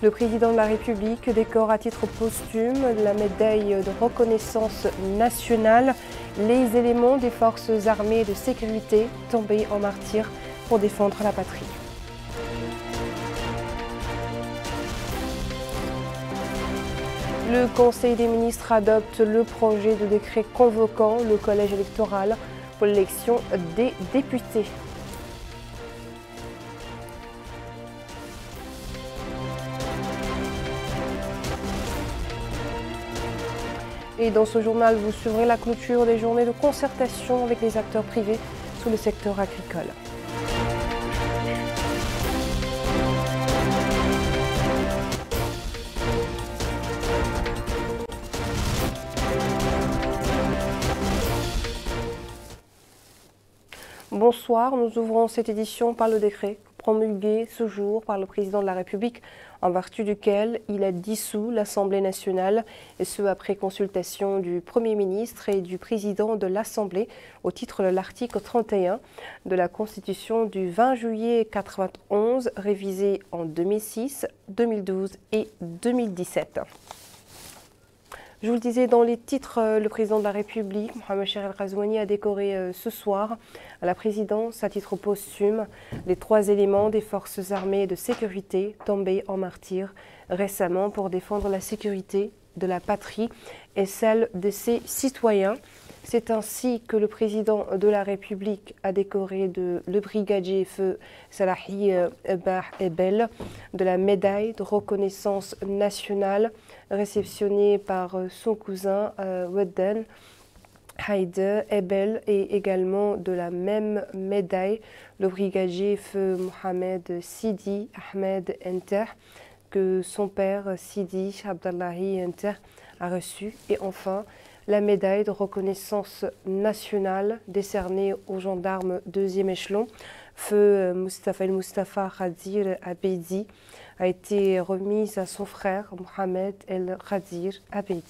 Le président de la République décore à titre posthume la médaille de reconnaissance nationale les éléments des forces armées et de sécurité tombés en martyrs pour défendre la patrie. Le Conseil des ministres adopte le projet de décret convoquant le collège électoral pour l'élection des députés. Et dans ce journal, vous suivrez la clôture des journées de concertation avec les acteurs privés sous le secteur agricole. Bonsoir, nous ouvrons cette édition par le décret promulgué ce jour par le président de la République, en vertu duquel il a dissous l'Assemblée nationale, et ce après consultation du Premier ministre et du président de l'Assemblée au titre de l'article 31 de la Constitution du 20 juillet 1991, révisée en 2006, 2012 et 2017. Je vous le disais dans les titres, le président de la République, Mohamed Chérif El Ghazouani, a décoré ce soir à la présidence, à titre posthume, les 3 éléments des forces armées de sécurité tombés en martyrs récemment pour défendre la sécurité de la patrie et celle de ses citoyens. C'est ainsi que le président de la République a décoré le brigadier feu Salahi Bah Ebel de la médaille de reconnaissance nationale réceptionnée par son cousin Wedden Haïder Ebel, et également de la même médaille le brigadier feu Mohamed Sidi Ahmed Enter que son père Sidi Abdallahi Enter a reçu, et enfin la médaille de reconnaissance nationale décernée aux gendarmes 2e échelon, feu Mustafa El Mustafa Khadir Abedi, a été remise à son frère Mohamed El Khadir Abedi.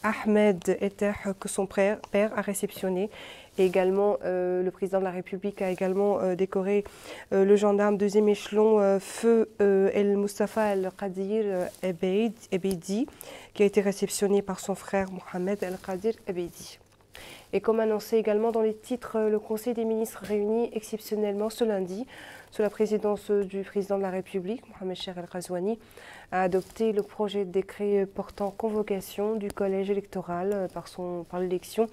Ahmed Eter, que son père a réceptionné. Et également, le président de la République a également décoré le gendarme 2e échelon feu El Mustafa El Khadir Ebedi, qui a été réceptionné par son frère Mohamed El Khadir Ebedi. Et comme annoncé également dans les titres, le Conseil des ministres réuni exceptionnellement ce lundi sous la présidence du président de la République, Mohamed Chérif El Ghazouani, a adopté le projet de décret portant convocation du collège électoral par l'élection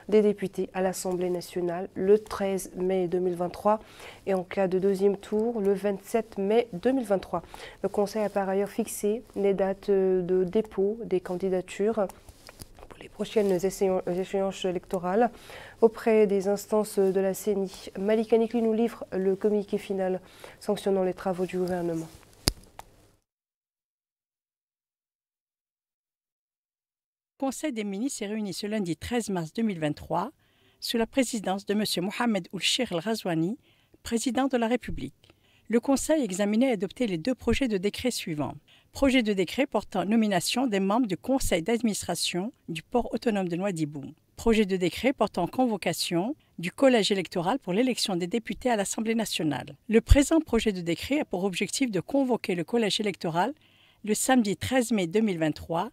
des députés à l'Assemblée nationale le 13 mai 2023 et en cas de 2e tour le 27 mai 2023. Le Conseil a par ailleurs fixé les dates de dépôt des candidatures pour les prochaines échéances électorales auprès des instances de la CENI. Malika Nikli nous livre le communiqué final sanctionnant les travaux du gouvernement. Le Conseil des ministres s'est réuni ce lundi 13 mars 2023 sous la présidence de M. Mohamed Ould Chérif El Ghazouani, président de la République. Le Conseil examinait et adoptait les 2 projets de décret suivants. Projet de décret portant nomination des membres du Conseil d'administration du port autonome de Nouadhibou. Projet de décret portant convocation du collège électoral pour l'élection des députés à l'Assemblée nationale. Le présent projet de décret a pour objectif de convoquer le collège électoral le samedi 13 mai 2023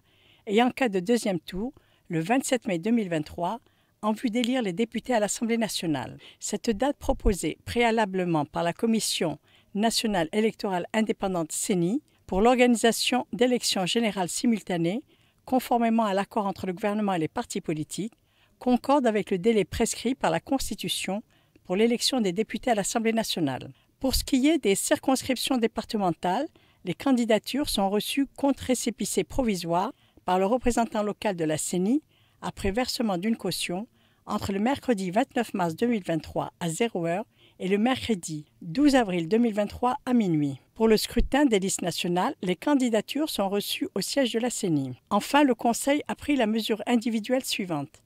et en cas de deuxième tour, le 27 mai 2023, en vue d'élire les députés à l'Assemblée nationale. Cette date proposée préalablement par la Commission nationale électorale indépendante CENI pour l'organisation d'élections générales simultanées, conformément à l'accord entre le gouvernement et les partis politiques, concorde avec le délai prescrit par la Constitution pour l'élection des députés à l'Assemblée nationale. Pour ce qui est des circonscriptions départementales, les candidatures sont reçues contre récépissé provisoire par le représentant local de la CENI après versement d'une caution entre le mercredi 29 mars 2023 à 0h et le mercredi 12 avril 2023 à minuit. Pour le scrutin des listes nationales, les candidatures sont reçues au siège de la CENI. Enfin, le Conseil a pris la mesure individuelle suivante.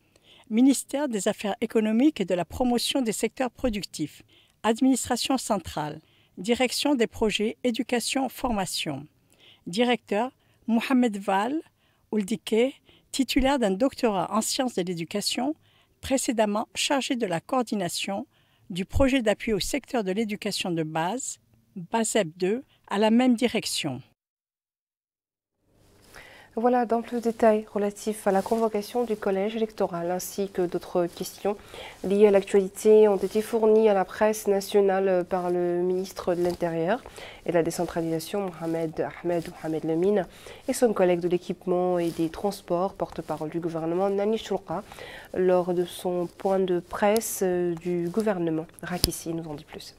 Ministère des Affaires économiques et de la promotion des secteurs productifs, Administration centrale, Direction des projets éducation-formation. Directeur Mohamed Val Ouldike, titulaire d'un doctorat en sciences de l'éducation, précédemment chargé de la coordination du projet d'appui au secteur de l'éducation de base, BASEP 2, à la même direction. Voilà d'amples détails relatifs à la convocation du collège électoral ainsi que d'autres questions liées à l'actualité ont été fournies à la presse nationale par le ministre de l'Intérieur et de la décentralisation Mohamed Lamine et son collègue de l'équipement et des transports, porte-parole du gouvernement Nani Chourqa, lors de son point de presse du gouvernement. Rakissi nous en dit plus.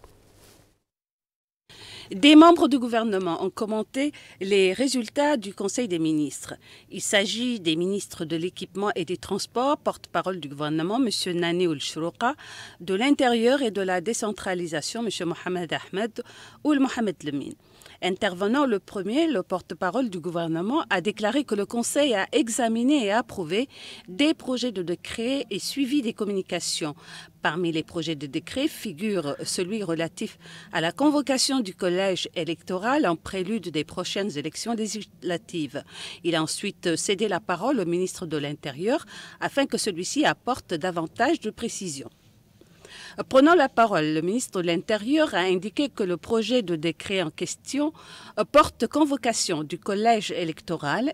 Des membres du gouvernement ont commenté les résultats du Conseil des ministres. Il s'agit des ministres de l'équipement et des transports, porte-parole du gouvernement, M. Nani Chourqa, de l'Intérieur et de la décentralisation, M. Mohamed Ahmed ou Mohamed Lamine. Intervenant le premier, le porte-parole du gouvernement a déclaré que le Conseil a examiné et approuvé des projets de décret et suivi des communications. Parmi les projets de décret figure celui relatif à la convocation du collège électoral en prélude des prochaines élections législatives. Il a ensuite cédé la parole au ministre de l'Intérieur afin que celui-ci apporte davantage de précisions. Prenant la parole, le ministre de l'Intérieur a indiqué que le projet de décret en question porte convocation du collège électoral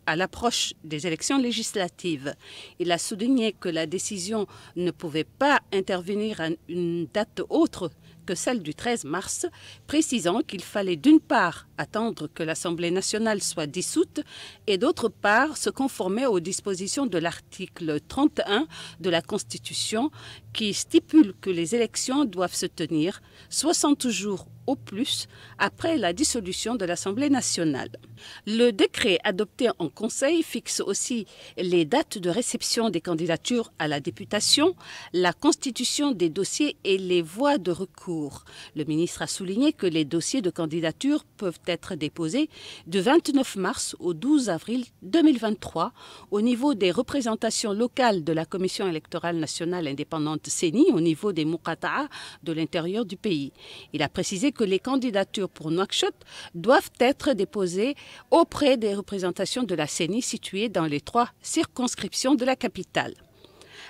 à l'approche des élections législatives. Il a souligné que la décision ne pouvait pas intervenir à une date autre que celle du 13 mars, précisant qu'il fallait d'une part attendre que l'Assemblée nationale soit dissoute et d'autre part se conformer aux dispositions de l'article 31 de la Constitution qui stipule que les élections doivent se tenir 60 jours au plus après la dissolution de l'Assemblée nationale. Le décret adopté en Conseil fixe aussi les dates de réception des candidatures à la députation, la constitution des dossiers et les voies de recours. Le ministre a souligné que les dossiers de candidature peuvent être déposés du 29 mars au 12 avril 2023 au niveau des représentations locales de la Commission électorale nationale indépendante CENI au niveau des Muqata'a de l'intérieur du pays. Il a précisé que les candidatures pour Nouakchott doivent être déposées auprès des représentations de la CENI situées dans les 3 circonscriptions de la capitale.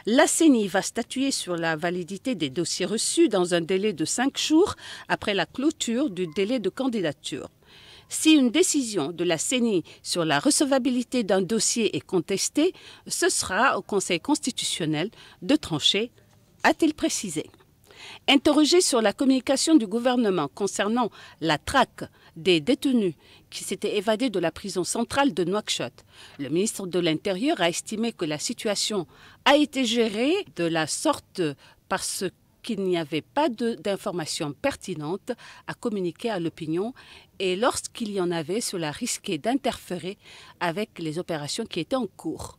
La CENI va statuer sur la validité des dossiers reçus dans un délai de 5 jours après la clôture du délai de candidature. Si une décision de la CENI sur la recevabilité d'un dossier est contestée, ce sera au Conseil constitutionnel de trancher, a-t-il précisé. Interrogé sur la communication du gouvernement concernant la traque des détenus qui s'étaient évadés de la prison centrale de Nouakchott, le ministre de l'Intérieur a estimé que la situation a été gérée de la sorte parce qu'il n'y avait pas d'informations pertinentes à communiquer à l'opinion et lorsqu'il y en avait, cela risquait d'interférer avec les opérations qui étaient en cours.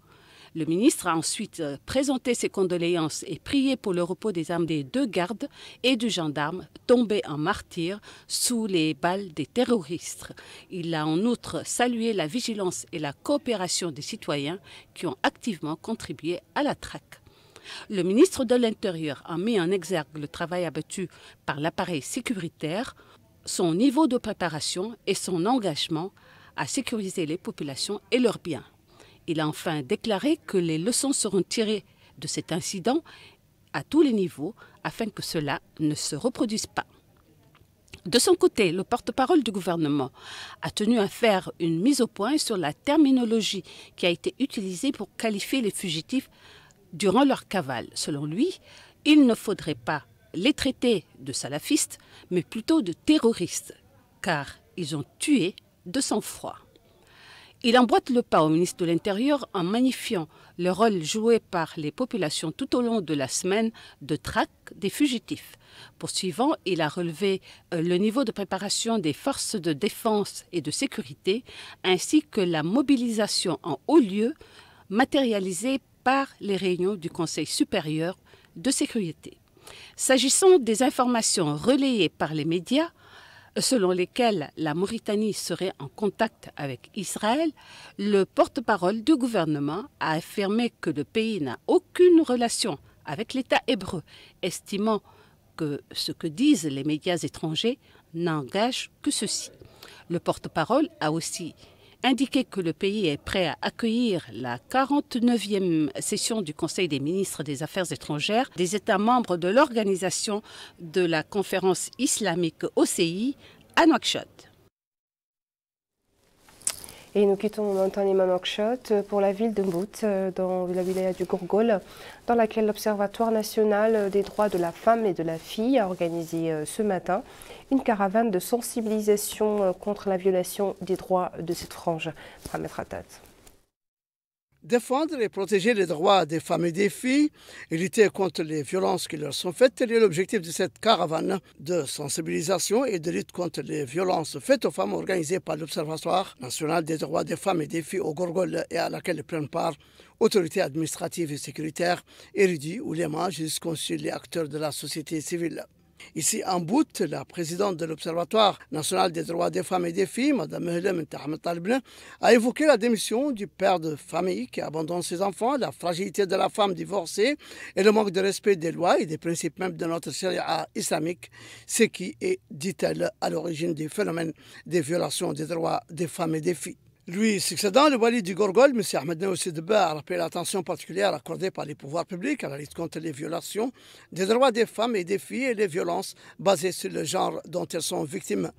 Le ministre a ensuite présenté ses condoléances et prié pour le repos des âmes des 2 gardes et du gendarme tombés en martyrs sous les balles des terroristes. Il a en outre salué la vigilance et la coopération des citoyens qui ont activement contribué à la traque. Le ministre de l'Intérieur a mis en exergue le travail abattu par l'appareil sécuritaire, son niveau de préparation et son engagement à sécuriser les populations et leurs biens. Il a enfin déclaré que les leçons seront tirées de cet incident à tous les niveaux afin que cela ne se reproduise pas. De son côté, le porte-parole du gouvernement a tenu à faire une mise au point sur la terminologie qui a été utilisée pour qualifier les fugitifs durant leur cavale. Selon lui, il ne faudrait pas les traiter de salafistes, mais plutôt de terroristes, car ils ont tué de sang-froid. Il emboîte le pas au ministre de l'Intérieur en magnifiant le rôle joué par les populations tout au long de la semaine de traque des fugitifs. Poursuivant, il a relevé le niveau de préparation des forces de défense et de sécurité, ainsi que la mobilisation en haut lieu matérialisée par les réunions du Conseil supérieur de sécurité. S'agissant des informations relayées par les médias, selon lesquelles la Mauritanie serait en contact avec Israël, le porte-parole du gouvernement a affirmé que le pays n'a aucune relation avec l'État hébreu, estimant que ce que disent les médias étrangers n'engage que ceci. Le porte-parole a aussi indiqué que le pays est prêt à accueillir la 49e session du Conseil des ministres des Affaires étrangères des États membres de l'organisation de la conférence islamique OCI à Nouakchott. Et nous quittons momentanément Nouakchott pour la ville de Mbout, dans la wilaya du Gourgol, dans laquelle l'Observatoire national des droits de la femme et de la fille a organisé ce matin une caravane de sensibilisation contre la violation des droits de cette frange. Mohamed Ratat. Défendre et protéger les droits des femmes et des filles et lutter contre les violences qui leur sont faites, tel est l'objectif de cette caravane de sensibilisation et de lutte contre les violences faites aux femmes organisée par l'Observatoire national des droits des femmes et des filles au Gourgol et à laquelle prennent part autorités administratives et sécuritaires, érudits, oulémas, jurisconsuls et acteurs de la société civile. Ici, en Mbout, la présidente de l'Observatoire national des droits des femmes et des filles, Mme Mehlem Ahmed Talibna, a évoqué la démission du père de famille qui abandonne ses enfants, la fragilité de la femme divorcée et le manque de respect des lois et des principes même de notre charia islamique, ce qui est, dit-elle, à l'origine des phénomènes des violations des droits des femmes et des filles. Lui succédant, le wali du Gourgol, M. Ahmed Naoussi Deba, a rappelé l'attention particulière accordée par les pouvoirs publics à la lutte contre les violations des droits des femmes et des filles et les violences basées sur le genre dont elles sont victimes.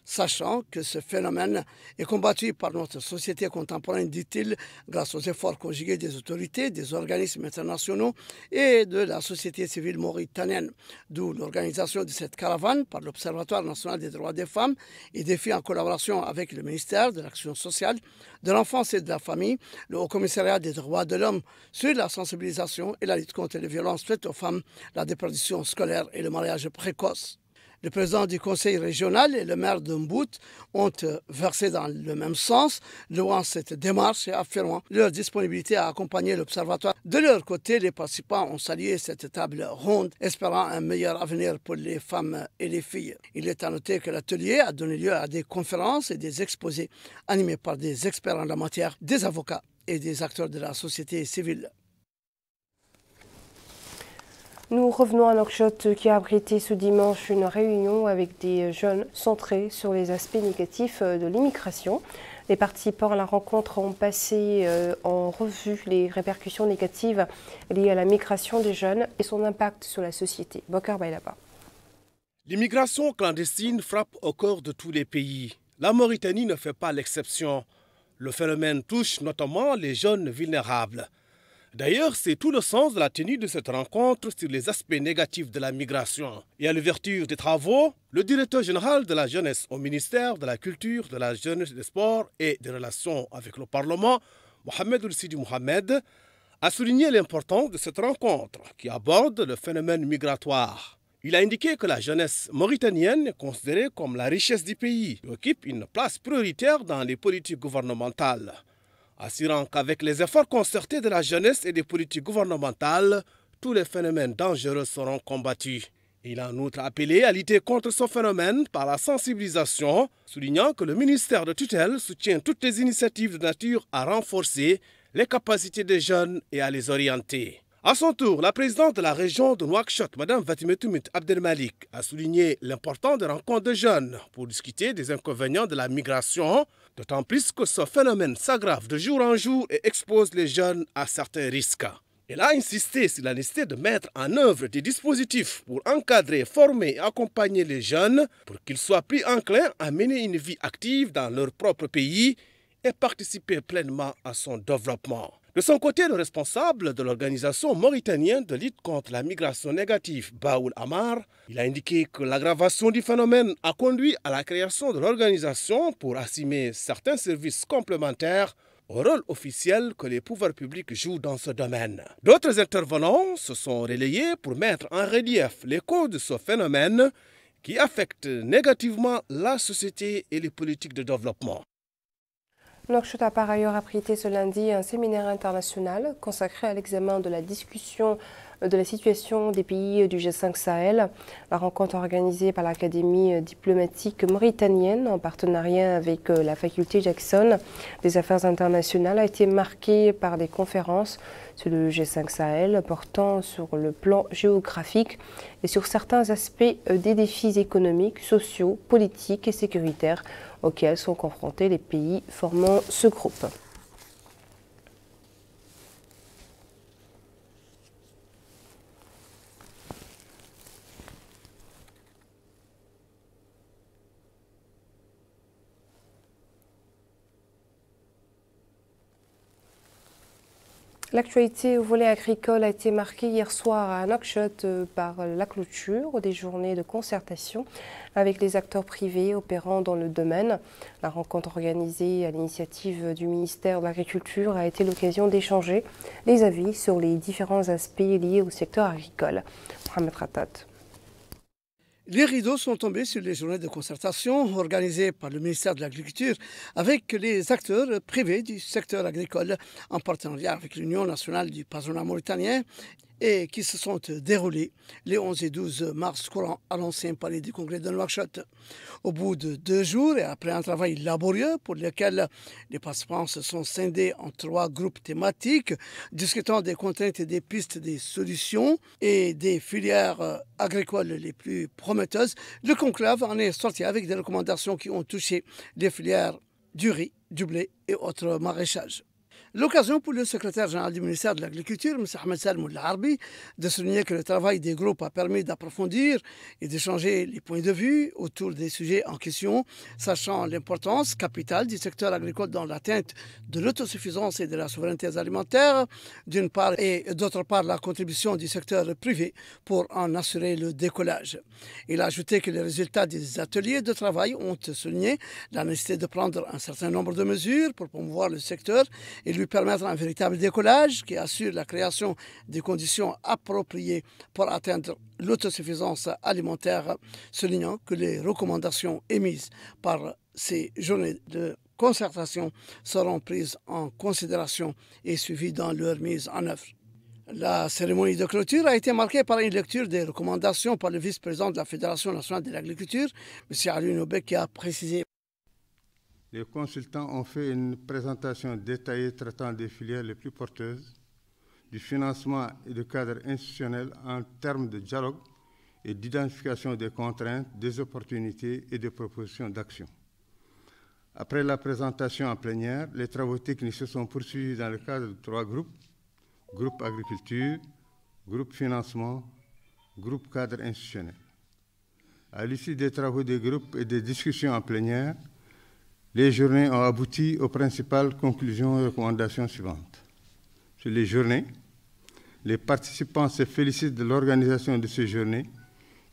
Sachant que ce phénomène est combattu par notre société contemporaine, dit-il, grâce aux efforts conjugués des autorités, des organismes internationaux et de la société civile mauritanienne. D'où l'organisation de cette caravane par l'Observatoire national des droits des femmes et des filles en collaboration avec le ministère de l'Action sociale, de l'enfance et de la famille, le Haut-Commissariat des droits de l'homme sur la sensibilisation et la lutte contre les violences faites aux femmes, la déperdition scolaire et le mariage précoce. Le président du conseil régional et le maire de Mbout ont versé dans le même sens, louant cette démarche et affirmant leur disponibilité à accompagner l'observatoire. De leur côté, les participants ont salué cette table ronde, espérant un meilleur avenir pour les femmes et les filles. Il est à noter que l'atelier a donné lieu à des conférences et des exposés animés par des experts en la matière, des avocats et des acteurs de la société civile. Nous revenons à Nouakchott qui a abrité ce dimanche une réunion avec des jeunes centrés sur les aspects négatifs de l'immigration. Les participants à la rencontre ont passé en revue les répercussions négatives liées à la migration des jeunes et son impact sur la société. Bokar Bailaba. L'immigration clandestine frappe au cœur de tous les pays. La Mauritanie ne fait pas l'exception. Le phénomène touche notamment les jeunes vulnérables. D'ailleurs, c'est tout le sens de la tenue de cette rencontre sur les aspects négatifs de la migration. Et à l'ouverture des travaux, le directeur général de la jeunesse au ministère de la Culture, de la Jeunesse, des Sports et des Relations avec le Parlement, Mohamed Ould-Sidi Mohamed, a souligné l'importance de cette rencontre qui aborde le phénomène migratoire. Il a indiqué que la jeunesse mauritanienne est considérée comme la richesse du pays et occupe une place prioritaire dans les politiques gouvernementales, assurant qu'avec les efforts concertés de la jeunesse et des politiques gouvernementales, tous les phénomènes dangereux seront combattus. Il a en outre appelé à lutter contre ce phénomène par la sensibilisation, soulignant que le ministère de tutelle soutient toutes les initiatives de nature à renforcer les capacités des jeunes et à les orienter. À son tour, la présidente de la région de Nouakchott, Mme Fatimatoumit Abdelmalik, a souligné l'importance des rencontres de jeunes pour discuter des inconvénients de la migration, d'autant plus que ce phénomène s'aggrave de jour en jour et expose les jeunes à certains risques. Elle a insisté sur la nécessité de mettre en œuvre des dispositifs pour encadrer, former et accompagner les jeunes pour qu'ils soient plus enclins à mener une vie active dans leur propre pays et participer pleinement à son développement. De son côté, le responsable de l'organisation mauritanienne de lutte contre la migration négative, Baoul Amar, il a indiqué que l'aggravation du phénomène a conduit à la création de l'organisation pour assumer certains services complémentaires au rôle officiel que les pouvoirs publics jouent dans ce domaine. D'autres intervenants se sont relayés pour mettre en relief les causes de ce phénomène qui affecte négativement la société et les politiques de développement. Nouakchott a par ailleurs abrité ce lundi un séminaire international consacré à l'examen de la discussion de la situation des pays du G5 Sahel. La rencontre organisée par l'Académie diplomatique mauritanienne en partenariat avec la faculté Jackson des affaires internationales a été marquée par des conférences sur le G5 Sahel portant sur le plan géographique et sur certains aspects des défis économiques, sociaux, politiques et sécuritaires auxquels sont confrontés les pays formant ce groupe. L'actualité au volet agricole a été marquée hier soir à Nouakchott par la clôture des journées de concertation avec les acteurs privés opérant dans le domaine. La rencontre organisée à l'initiative du ministère de l'Agriculture a été l'occasion d'échanger les avis sur les différents aspects liés au secteur agricole. Mohamed Khattat. Les rideaux sont tombés sur les journées de concertation organisées par le ministère de l'Agriculture avec les acteurs privés du secteur agricole en partenariat avec l'Union nationale du patronat mauritanien et qui se sont déroulés les 11 et 12 mars courant à l'ancien palais du congrès de Nouakchott. Au bout de 2 jours et après un travail laborieux pour lequel les participants se sont scindés en 3 groupes thématiques, discutant des contraintes et des pistes des solutions et des filières agricoles les plus prometteuses, le conclave en est sorti avec des recommandations qui ont touché les filières du riz, du blé et autres maraîchages. L'occasion pour le secrétaire général du ministère de l'Agriculture, M. Ahmed Salem Al-Arbi, de souligner que le travail des groupes a permis d'approfondir et d'échanger les points de vue autour des sujets en question, sachant l'importance capitale du secteur agricole dans l'atteinte de l'autosuffisance et de la souveraineté alimentaire, d'une part, et d'autre part la contribution du secteur privé pour en assurer le décollage. Il a ajouté que les résultats des ateliers de travail ont souligné la nécessité de prendre un certain nombre de mesures pour promouvoir le secteur et lui permettre un véritable décollage qui assure la création des conditions appropriées pour atteindre l'autosuffisance alimentaire, soulignant que les recommandations émises par ces journées de concertation seront prises en considération et suivies dans leur mise en œuvre. La cérémonie de clôture a été marquée par une lecture des recommandations par le vice-président de la Fédération nationale de l'agriculture, M. Ali Noubek, qui a précisé. Les consultants ont fait une présentation détaillée traitant des filières les plus porteuses, du financement et du cadre institutionnel en termes de dialogue et d'identification des contraintes, des opportunités et des propositions d'action. Après la présentation en plénière, les travaux techniques se sont poursuivis dans le cadre de 3 groupes: groupe agriculture, groupe financement, groupe cadre institutionnel. À l'issue des travaux des groupes et des discussions en plénière, les journées ont abouti aux principales conclusions et recommandations suivantes. Sur les journées, les participants se félicitent de l'organisation de ces journées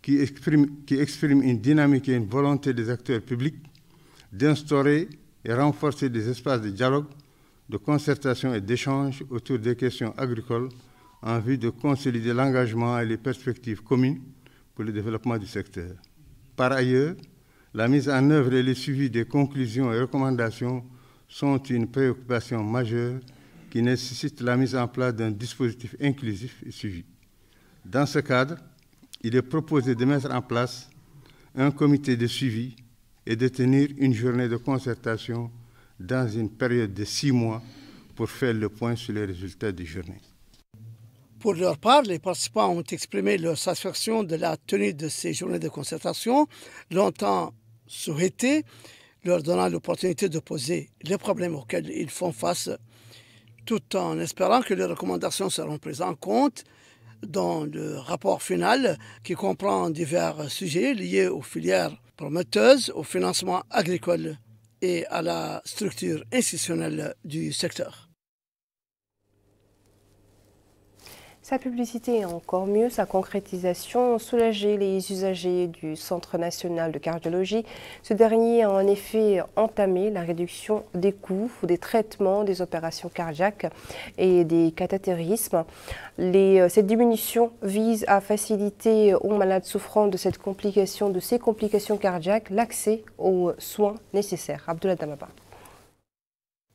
qui expriment une dynamique et une volonté des acteurs publics d'instaurer et renforcer des espaces de dialogue, de concertation et d'échange autour des questions agricoles en vue de consolider l'engagement et les perspectives communes pour le développement du secteur. Par ailleurs, la mise en œuvre et le suivi des conclusions et recommandations sont une préoccupation majeure qui nécessite la mise en place d'un dispositif inclusif et suivi. Dans ce cadre, il est proposé de mettre en place un comité de suivi et de tenir une journée de concertation dans une période de 6 mois pour faire le point sur les résultats des journées. Pour leur part, les participants ont exprimé leur satisfaction de la tenue de ces journées de concertation, longtemps souhaitées, leur donnant l'opportunité de poser les problèmes auxquels ils font face, tout en espérant que les recommandations seront prises en compte dans le rapport final qui comprend divers sujets liés aux filières prometteuses, au financement agricole et à la structure institutionnelle du secteur. Sa publicité et encore mieux sa concrétisation ont soulagé les usagers du Centre national de cardiologie. Ce dernier a en effet entamé la réduction des coûts des traitements des opérations cardiaques et des cathétérismes. Cette diminution vise à faciliter aux malades souffrant de ces complications cardiaques l'accès aux soins nécessaires. Abdullah Damaba.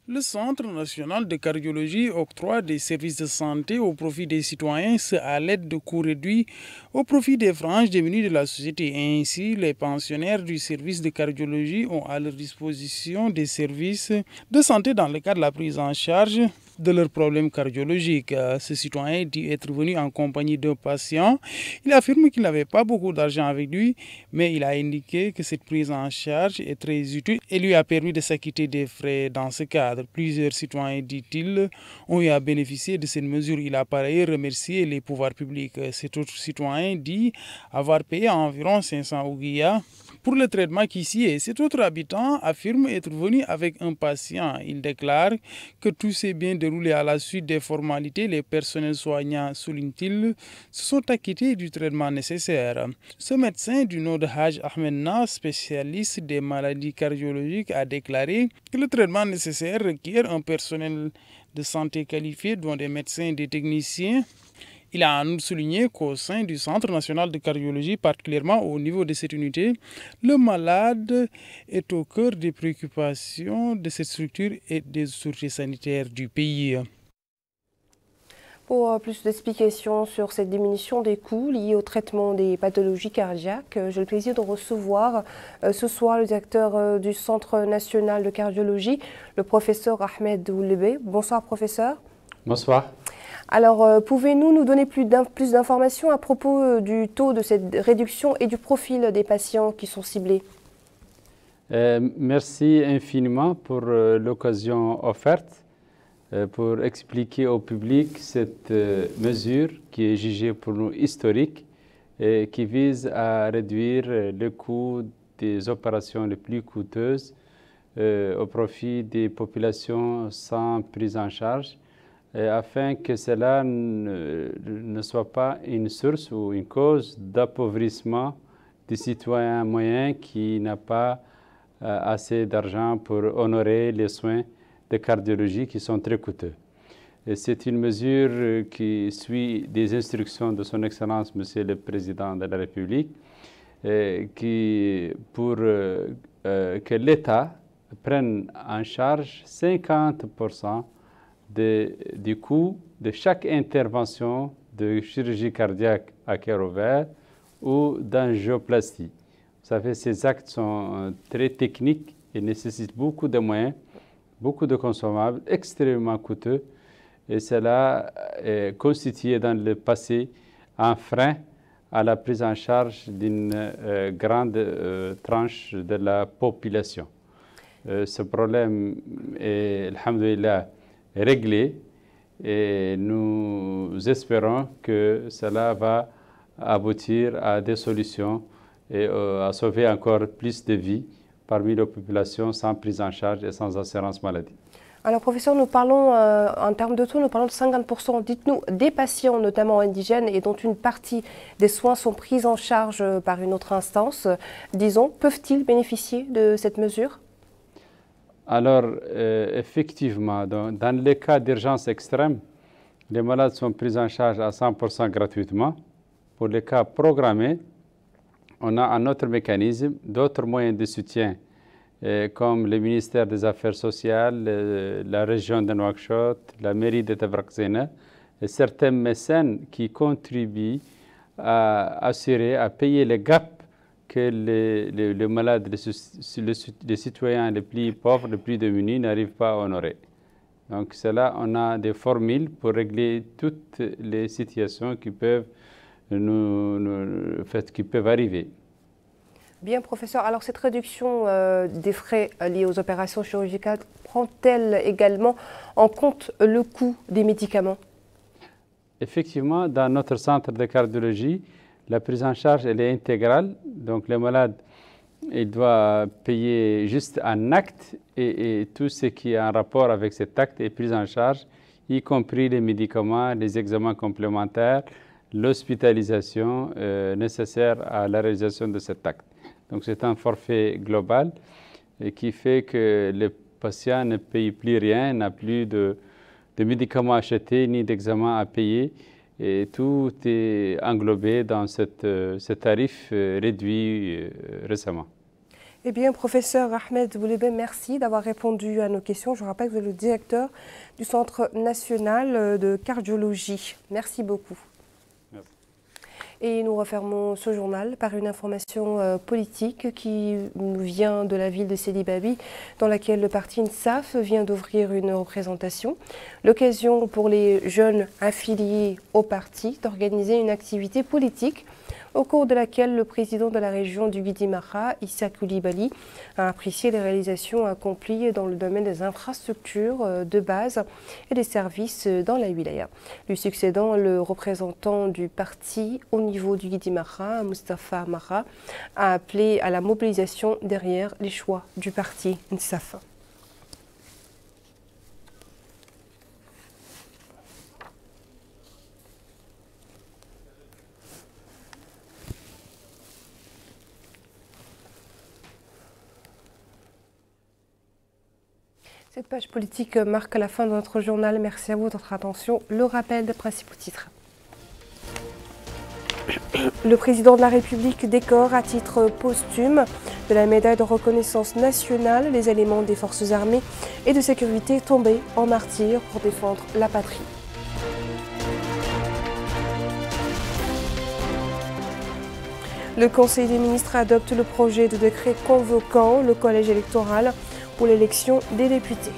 Le Centre national de cardiologie octroie des services de santé au profit des citoyens à l'aide de coûts réduits au profit des franges démunies de la société. Ainsi, les pensionnaires du service de cardiologie ont à leur disposition des services de santé dans le cadre de la prise en charge de leurs problèmes cardiologiques. Ce citoyen dit être venu en compagnie d'un patient. Il affirme qu'il n'avait pas beaucoup d'argent avec lui, mais il a indiqué que cette prise en charge est très utile et lui a permis de s'acquitter des frais dans ce cadre. Plusieurs citoyens, dit-il, ont eu à bénéficier de cette mesure. Il a par ailleurs remercié les pouvoirs publics. Cet autre citoyen dit avoir payé environ 500 ouguiya pour le traitement qui s'y est. Cet autre habitant affirme être venu avec un patient. Il déclare que tout s'est bien déroulé à la suite des formalités. Les personnels soignants, souligne-t-il, se sont acquittés du traitement nécessaire. Ce médecin du nom de Haj Ahmed Na, spécialiste des maladies cardiologiques, a déclaré que le traitement nécessaire requiert un personnel de santé qualifié, dont des médecins et des techniciens. Il a en outre souligné qu'au sein du Centre national de cardiologie, particulièrement au niveau de cette unité, le malade est au cœur des préoccupations de cette structure et des autorités sanitaires du pays. Pour plus d'explications sur cette diminution des coûts liés au traitement des pathologies cardiaques, j'ai le plaisir de recevoir ce soir le directeur du Centre national de cardiologie, le professeur Ahmed Oulebe. Bonsoir professeur. Bonsoir. Alors, pouvez-vous nous donner plus d'informations à propos du taux de cette réduction et du profil des patients qui sont ciblés? Merci infiniment pour l'occasion offerte pour expliquer au public cette mesure qui est jugée pour nous historique et qui vise à réduire le coût des opérations les plus coûteuses au profit des populations sans prise en charge, afin que cela ne soit pas une source ou une cause d'appauvrissement des citoyens moyens qui n'ont pas assez d'argent pour honorer les soins de cardiologie qui sont très coûteux. C'est une mesure qui suit des instructions de son Excellence, Monsieur le Président de la République, pour que l'État prenne en charge 50% du coût de chaque intervention de chirurgie cardiaque à cœur ouvert ou d'angioplastie. Vous savez, ces actes sont très techniques et nécessitent beaucoup de moyens, beaucoup de consommables, extrêmement coûteux. Et cela est constitué dans le passé un frein à la prise en charge d'une grande tranche de la population. Ce problème est, alhamdoulilah, réglé et nous espérons que cela va aboutir à des solutions et à sauver encore plus de vies parmi la population sans prise en charge et sans assurance maladie. Alors professeur, nous parlons en termes de taux, nous parlons de 50%. Dites-nous, des patients notamment indigènes et dont une partie des soins sont pris en charge par une autre instance, disons, peuvent-ils bénéficier de cette mesure? Alors, effectivement, dans les cas d'urgence extrême, les malades sont pris en charge à 100% gratuitement. Pour les cas programmés, on a un autre mécanisme, d'autres moyens de soutien, comme le ministère des Affaires sociales, la région de Nouakchott, la mairie de Tebrak-Zena, et certains mécènes qui contribuent à assurer, à payer les gaps que les malades, les citoyens les plus pauvres, les plus démunis n'arrivent pas à honorer. Donc, cela, on a des formules pour régler toutes les situations qui peuvent arriver. Bien, professeur. Alors, cette réduction des frais liés aux opérations chirurgicales prend-elle également en compte le coût des médicaments? Effectivement, dans notre centre de cardiologie, la prise en charge elle est intégrale. Donc le malade il doit payer juste un acte et tout ce qui est en rapport avec cet acte est pris en charge, y compris les médicaments, les examens complémentaires, l'hospitalisation nécessaire à la réalisation de cet acte. Donc c'est un forfait global qui fait que le patient ne paye plus rien, n'a plus de médicaments achetés ni d'examens à payer. Et tout est englobé dans ce tarif réduit récemment. Eh bien, professeur Ahmed Boulébé, merci d'avoir répondu à nos questions. Je rappelle que vous êtes le directeur du Centre national de cardiologie. Merci beaucoup. Merci. Et nous refermons ce journal par une information politique qui nous vient de la ville de Sidi Babi, dans laquelle le parti INSAF vient d'ouvrir une représentation. L'occasion pour les jeunes affiliés au parti d'organiser une activité politique au cours de laquelle le président de la région du Guidi-Mara, Issa Koulibaly, a apprécié les réalisations accomplies dans le domaine des infrastructures de base et des services dans la wilaya. Lui succédant, le représentant du parti au niveau du Guidi-Mara, Moustapha Mara, a appelé à la mobilisation derrière les choix du parti INSAF. Cette page politique marque la fin de notre journal. Merci à vous de votre attention. Le rappel des principaux titres. Le président de la République décore à titre posthume de la médaille de reconnaissance nationale les éléments des forces armées et de sécurité tombés en martyrs pour défendre la patrie. Le Conseil des ministres adopte le projet de décret convoquant le collège électoral pour l'élection des députés.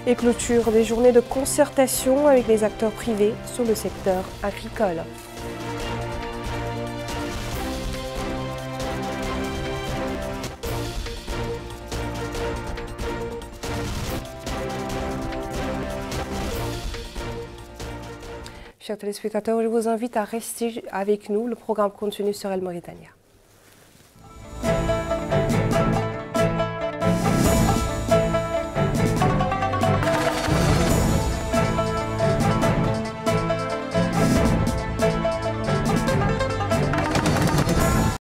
Et clôture des journées de concertation avec les acteurs privés sur le secteur agricole. Chers téléspectateurs, je vous invite à rester avec nous. Le programme continue sur El Mauritania.